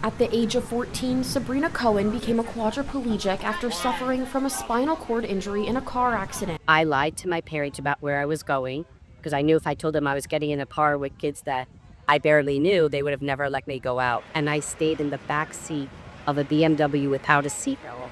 At the age of 14, Sabrina Cohen became a quadriplegic after suffering from a spinal cord injury in a car accident. I lied to my parents about where I was going because I knew if I told them I was getting in a car with kids that I barely knew, they would have never let me go out. And I stayed in the back seat of a BMW without a seatbelt.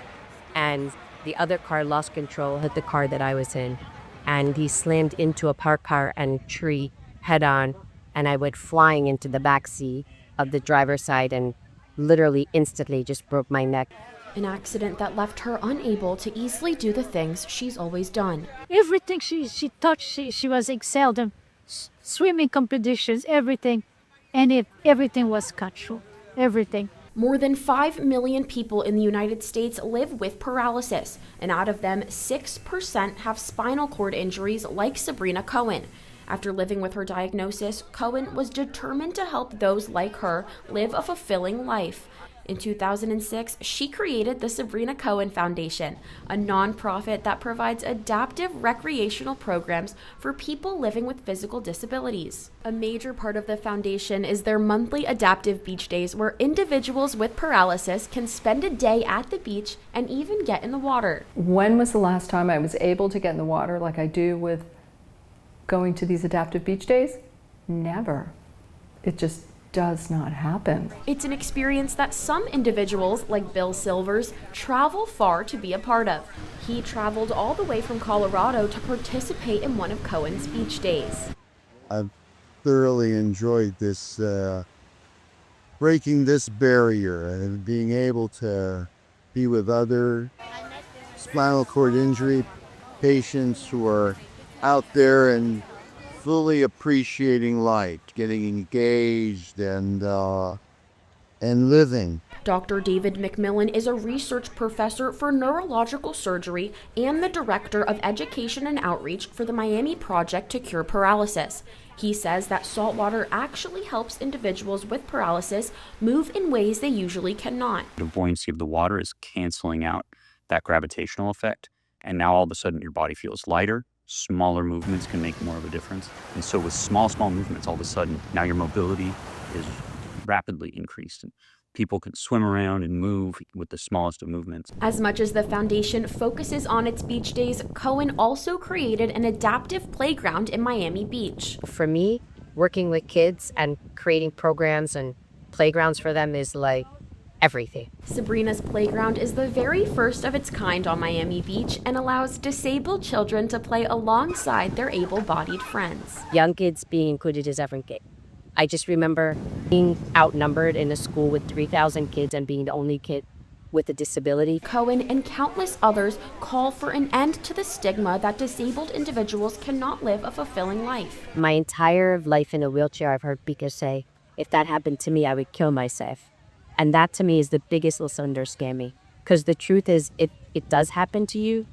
And the other car lost control, hit the car that I was in. And he slammed into a parked car and tree head on. And I went flying into the back seat of the driver's side and literally instantly just broke my neck. An accident that left her unable to easily do the things she's always done. Everything she touched, she was excelled in swimming competitions, everything. And everything was cut short, everything. More than 5 million people in the United States live with paralysis, and out of them, 6% have spinal cord injuries like Sabrina Cohen. After living with her diagnosis, Cohen was determined to help those like her live a fulfilling life. In 2006, she created the Sabrina Cohen Foundation, a nonprofit that provides adaptive recreational programs for people living with physical disabilities. A major part of the foundation is their monthly adaptive beach days, where individuals with paralysis can spend a day at the beach and even get in the water. When was the last time I was able to get in the water like I do with going to these adaptive beach days? Never. It just does not happen. It's an experience that some individuals, like Bill Silvers, travel far to be a part of. He traveled all the way from Colorado to participate in one of Cohen's beach days. I've thoroughly enjoyed this, breaking this barrier and being able to be with other spinal cord injury patients who are out there and fully appreciating life, getting engaged and living. Dr. David McMillan is a research professor for neurological surgery and the director of education and outreach for the Miami Project to Cure Paralysis. He says that saltwater actually helps individuals with paralysis move in ways they usually cannot. The buoyancy of the water is canceling out that gravitational effect, and now all of a sudden your body feels lighter. Smaller movements can make more of a difference. And so with small movements, all of a sudden, now your mobility is rapidly increased. And people can swim around and move with the smallest of movements. As much as the foundation focuses on its beach days, Cohen also created an adaptive playground in Miami Beach. For me, working with kids and creating programs and playgrounds for them is like everything. Sabrina's playground is the very first of its kind on Miami Beach and allows disabled children to play alongside their able-bodied friends. Young kids being included is everything. I just remember being outnumbered in a school with 3,000 kids and being the only kid with a disability. Cohen and countless others call for an end to the stigma that disabled individuals cannot live a fulfilling life. My entire life in a wheelchair, I've heard people say, if that happened to me, I would kill myself. And that to me is the biggest lesson they're scamming. Because the truth is, if it does happen to you,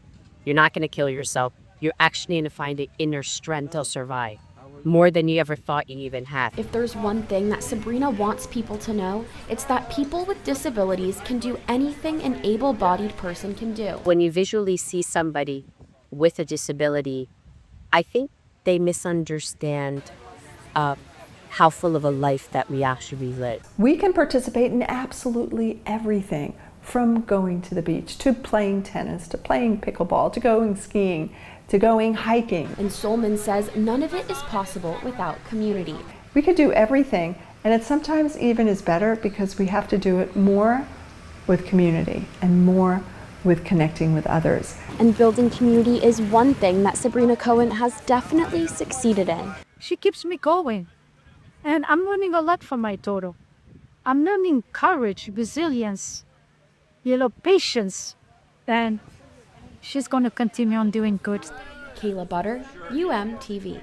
you're not going to kill yourself. You're actually going to find the inner strength to survive. More than you ever thought you even had. If there's one thing that Sabrina wants people to know, it's that people with disabilities can do anything an able-bodied person can do. When you visually see somebody with a disability, I think they misunderstand how full of a life that we actually live. We can participate in absolutely everything, from going to the beach, to playing tennis, to playing pickleball, to going skiing, to going hiking. And Solman says none of it is possible without community. We could do everything, and it sometimes even is better because we have to do it more with community and more with connecting with others. And building community is one thing that Sabrina Cohen has definitely succeeded in. She keeps me going. And I'm learning a lot from my daughter. I'm learning courage, resilience, patience. And she's going to continue on doing good. Kayla Butter, UMTV.